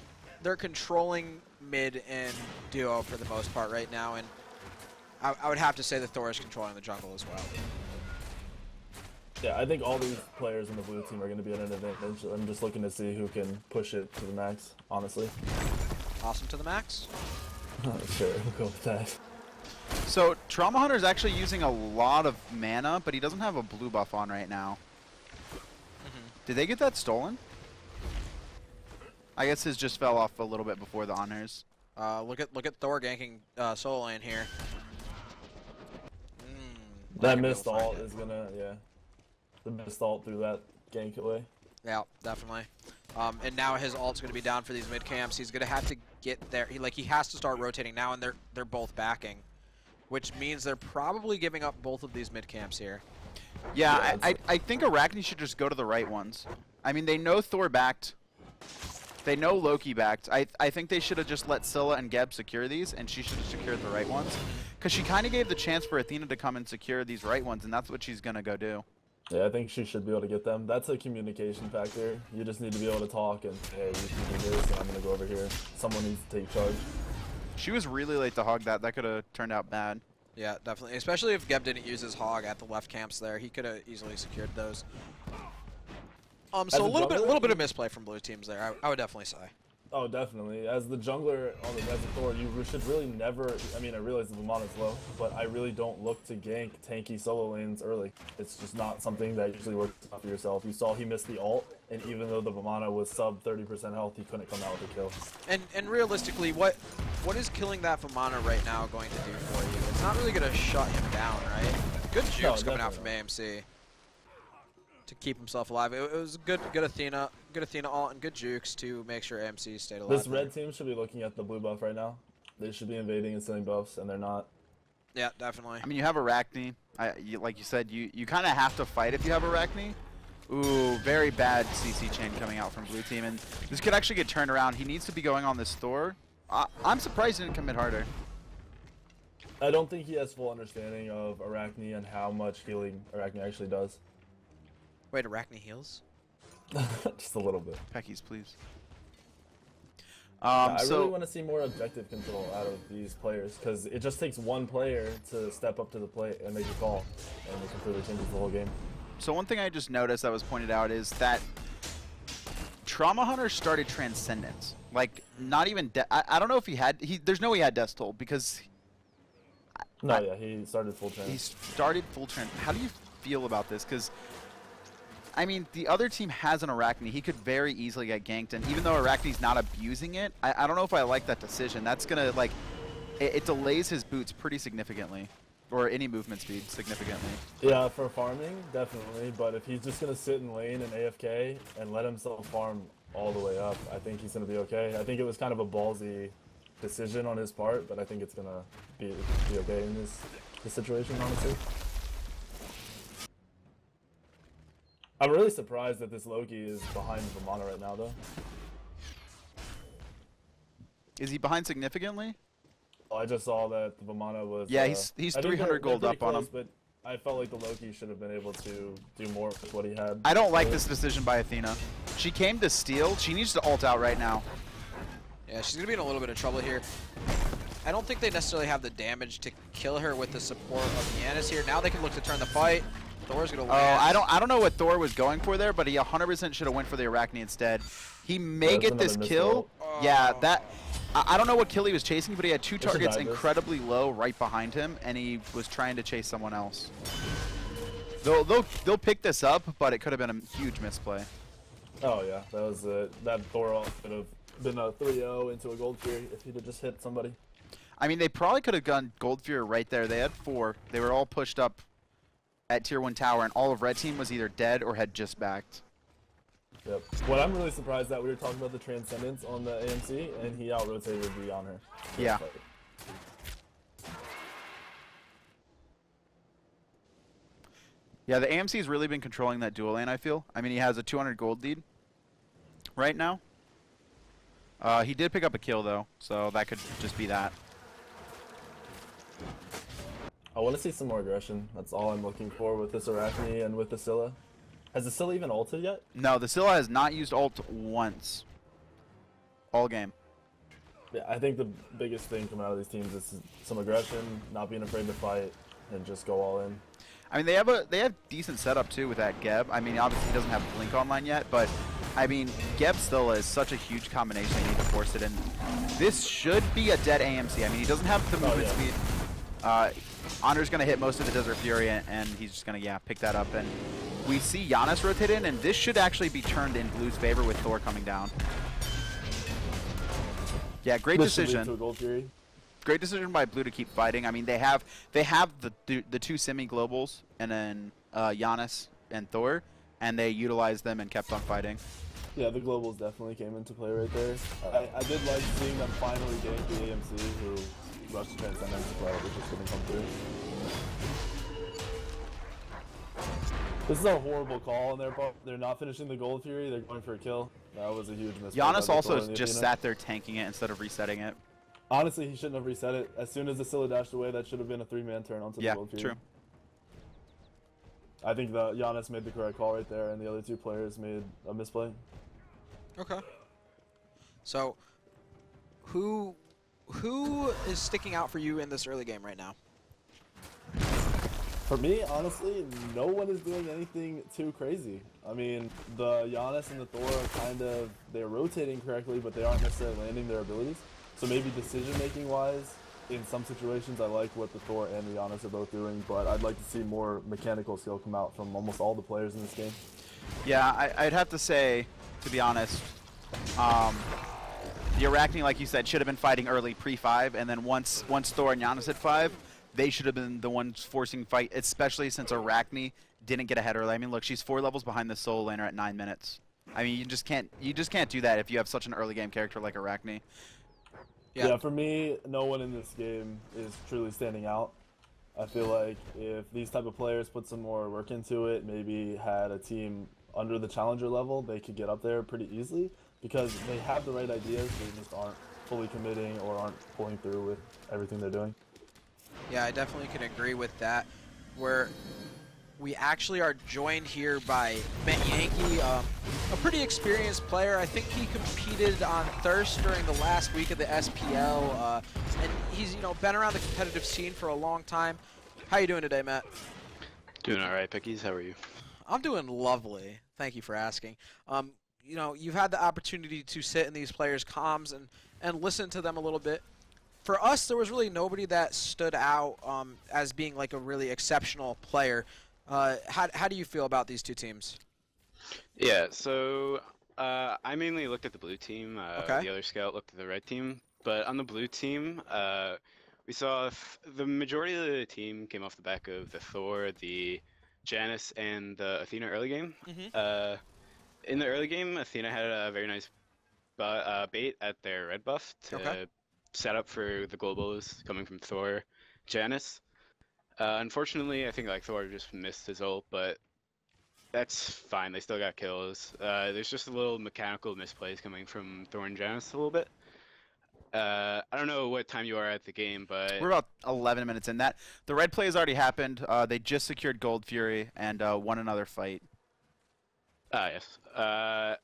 they're controlling mid and duo for the most part right now, and I would have to say that Thor is controlling the jungle as well. Yeah, I think all these players in the blue team are going to be at an advantage. I'm just looking to see who can push it to the max, honestly. Awesome to the max? Sure, we'll go with that. So, Trauma Hunter is actually using a lot of mana, but he doesn't have a blue buff on right now. Did they get that stolen? I guess his just fell off a little bit before the honors. Look at Thor ganking solo lane here. That missed ult is gonna, the missed ult through that gank away. Yeah, definitely. And now his ult's gonna be down for these mid camps. He's gonna have to get there. He has to start rotating now, and they're both backing, which means they're probably giving up both of these mid camps here. Yeah, I think Arachne should just go to the right ones. I mean, they know Thor backed. They know Loki backed. I think they should have just let Scylla and Geb secure these, and she should have secured the right ones. Because she kind of gave the chance for Athena to come and secure these right ones, and that's what she's going to go do. Yeah, I think she should be able to get them. That's a communication factor. You just need to be able to talk and, hey, you can do this, and I'm going to go over here. Someone needs to take charge. She was really late to hog that. That could have turned out bad. Yeah, definitely. Especially if Geb didn't use his hog at the left camps there. He could have easily secured those. So a little bit of misplay from blue teams there, I would definitely say. Oh, definitely. As the jungler on the Desert Thor, you should really never... I mean, I realize the Vamana's low, but I really don't look to gank tanky solo lanes early. It's just not something that usually works out for yourself. You saw he missed the ult, and even though the Vamana was sub 30% health, he couldn't come out with a kill. And realistically, what is killing that Vamana right now going to do for you? It's not really going to shut him down, right? Good jukes coming out from AMC to keep himself alive. It was good Athena ult and good jukes to make sure AMC stayed alive. This red team should be looking at the blue buff right now. They should be invading and stealing buffs, and they're not. Yeah, definitely. I mean, you have Arachne. Like you said, you kind of have to fight if you have Arachne. Ooh, very bad CC chain coming out from blue team, and this could actually get turned around. He needs to be going on this Thor. I'm surprised he didn't commit harder. I don't think he has full understanding of Arachne and how much healing Arachne actually does. Wait, Arachne heals? Just a little bit. Peckies, please. I really want to see more objective control out of these players, because it just takes one player to step up to the plate and make a call, and it completely changes the whole game. So one thing I just noticed that was pointed out is that Trauma Hunter started Transcendence. Like, not even... I don't know if he had... There's no way he had Death Toll, because... Yeah, he started full trend. He started full trend. How do you feel about this? Because... I mean, the other team has an Arachne. He could very easily get ganked, and even though Arachne's not abusing it, I don't know if I like that decision. That's gonna, like, it delays his boots pretty significantly. or any movement speed significantly. Yeah, for farming, definitely. But if he's just gonna sit in lane and AFK and let himself farm all the way up, I think he's gonna be okay. I think it was kind of a ballsy decision on his part, but I think it's gonna be okay in this situation, honestly. I'm really surprised that this Loki is behind Vamana right now, though. Is he behind significantly? I just saw that Vamana was. Yeah, he's 300 gold up on him. But I felt like the Loki should have been able to do more with what he had. I don't like this decision by Athena. She came to steal. She needs to ult out right now. Yeah, she's gonna be in a little bit of trouble here. I don't think they necessarily have the damage to kill her with the support of Yanis here. Now they can look to turn the fight. Thor's gonna win. I don't know what Thor was going for there, but he 100% should have went for the Arachne instead. He may get this kill. Oh. Yeah, that. I don't know what kill he was chasing, but he had 2 targets incredibly low right behind him, and he was trying to chase someone else. They'll pick this up, but it could have been a huge misplay. Oh yeah, that was it. That Thor ult could have been a 3-0 into a Gold Fury if he'd have just hit somebody. I mean, they probably could have gone Gold Fury right there. They had 4. They were all pushed up at Tier 1 tower, and all of Red Team was either dead or had just backed. Yep. What I'm really surprised that we were talking about the Transcendence on the AMC, and he out-rotated the Honor. Yeah. Yeah, the AMC's really been controlling that dual lane, I feel. I mean, he has a 200 gold lead right now. He did pick up a kill, though, so that could just be that. I want to see some more aggression. That's all I'm looking for with this Arachne and with the Scylla. Has the Scylla even ulted yet? No, the Scylla has not used ult once. All game. Yeah, I think the biggest thing coming out of these teams is some aggression, not being afraid to fight, and just go all in. I mean, they have decent setup too with that Geb. I mean, obviously he doesn't have Blink online yet, but I mean, Geb still is such a huge combination. They need to force it in. This should be a dead AMC. I mean, he doesn't have the movement speed. Honor's gonna hit most of the Desert Fury, and he's just gonna pick that up. And we see Yanis rotate in, and this should actually be turned in Blue's favor with Thor coming down. Yeah, great decision. Great decision by Blue to keep fighting. I mean, they have the 2 semi-globals, and then Yanis and Thor, and they utilized them and kept on fighting. Yeah, the globals definitely came into play right there. I did like seeing them finally getting the AMC who rushed to Transcendence as well, which just didn't come through. This is a horrible call on their part. They're not finishing the Gold Fury, they're going for a kill. That was a huge mistake. Yanis also just sat there tanking it instead of resetting it. Honestly, he shouldn't have reset it. As soon as the Scylla dashed away, that should have been a 3-man turn onto the Gold Fury. Yeah, true. I think the Yanis made the correct call right there, and the other 2 players made a misplay. Okay. So, who is sticking out for you in this early game right now? For me, honestly, no one is doing anything too crazy. I mean, the Yanis and the Thor are they're rotating correctly, but they aren't necessarily landing their abilities. So maybe decision-making wise, in some situations, I like what the Thor and the Yanis are both doing, but I'd like to see more mechanical skill come out from almost all the players in this game. Yeah, I'd have to say, to be honest, the Arachne, like you said, should have been fighting early pre-5, and then once Thor and Yanis hit 5, they should have been the ones forcing fight, especially since Arachne didn't get ahead early. I mean, look, she's 4 levels behind the solo laner at 9 minutes. I mean, you just can't do that if you have such an early game character like Arachne. Yeah, for me, no one in this game is truly standing out. I feel like if these type of players put some more work into it, maybe had a team under the challenger level, they could get up there pretty easily because they have the right ideas, they just aren't fully committing or aren't pulling through with everything they're doing. Yeah, I definitely can agree with that. Where we actually are joined here by Ben Yankee, a pretty experienced player. I think he competed on Thirst during the last week of the SPL, and he's been around the competitive scene for a long time. How you doing today, Matt? Doing all right, Pickies. How are you? I'm doing lovely. Thank you for asking. You've had the opportunity to sit in these players' comms and listen to them a little bit. For us, there was really nobody that stood out as being like a really exceptional player. How do you feel about these 2 teams? Yeah, so I mainly looked at the blue team. Okay. The other scout looked at the red team. But on the blue team, we saw the majority of the team came off the back of the Thor, the Janus, and the Athena early game. In the early game, Athena had a very nice bait at their red buff to set up for the globals coming from Thor, Janus. Unfortunately, I think like Thor just missed his ult, but that's fine. They still got kills. There's just a little mechanical misplays coming from Thor and Janus a little bit. I don't know what time you are at the game, but we're about 11 minutes in. That the red play has already happened. They just secured Gold Fury and won another fight. Yes. I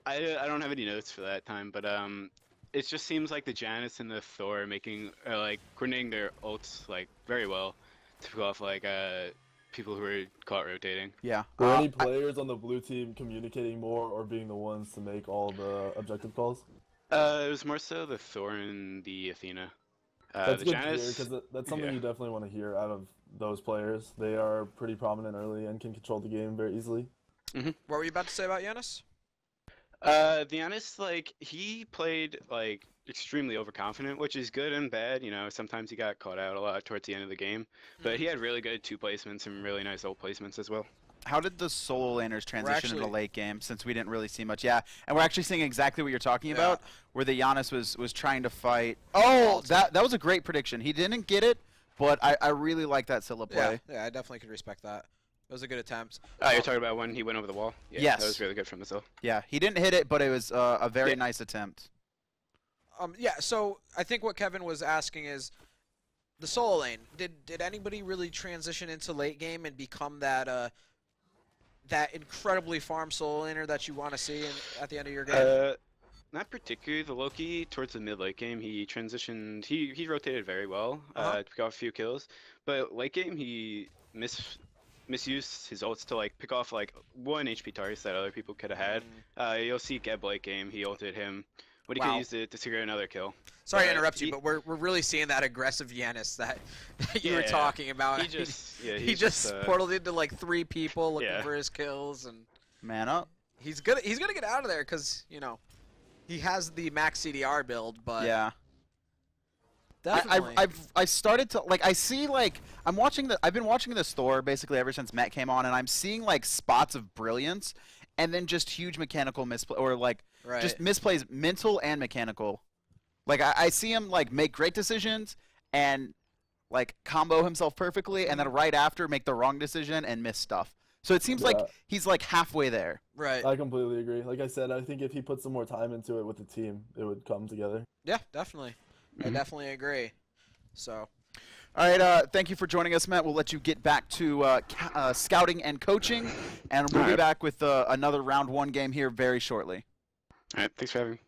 don't have any notes for that time, but it just seems like the Janus and the Thor are making like coordinating their ults like very well to pick off like people who are caught rotating. Yeah. Were any players on the blue team communicating more or being the ones to make all the objective calls? It was more so the Thor and the Athena. That's the good Janus, to hear, because that's something you definitely want to hear out of those players. They are pretty prominent early and can control the game very easily. What were you about to say about Janus? The Janus, like, he played, like, extremely overconfident, which is good and bad. You know, sometimes he got caught out a lot towards the end of the game. But he had really good 2 placements and really nice ult placements as well. How did the solo laners transition into late game, since we didn't really see much? Yeah, and we're actually seeing exactly what you're talking about, where the Janus was trying to fight. Oh, that was a great prediction. He didn't get it, but I really like that Scylla play. Yeah, I definitely could respect that. It was a good attempt. Oh, you're talking about when he went over the wall? Yeah, yes. That was really good from the Scylla. Yeah, he didn't hit it, but it was a very nice attempt. Yeah, so I think what Kevin was asking is, the solo lane, did anybody really transition into late game and become that that incredibly farm solo laner that you want to see at the end of your game? Not particularly. The Loki towards the mid-late game, he transitioned. He rotated very well. To pick off a few kills, but late game he misused his ults to like pick off like 1 HP targets that other people could have had. You'll see Geb late game. He ulted him, but he could use it to secure another kill. Sorry to interrupt you, but we're really seeing that aggressive Janus that you were talking about. He just portaled into like 3 people looking for his kills, and man up. He's gonna get out of there because you know he has the max CDR build, but yeah. Definitely. I started to like I've been watching this Thor basically ever since Met came on, and I'm seeing like spots of brilliance, and then just huge mechanical misplay or like just misplays, mental and mechanical. Like I see him like make great decisions and like combo himself perfectly, and then right after make the wrong decision and miss stuff. So it seems like he's like halfway there. Right. I completely agree. Like I said, I think if he put some more time into it with the team, it would come together. Yeah, definitely. I definitely agree. So, all right. Thank you for joining us, Matt. We'll let you get back to scouting and coaching, and we'll be back with another round 1 game here very shortly. All right. Thanks for having me.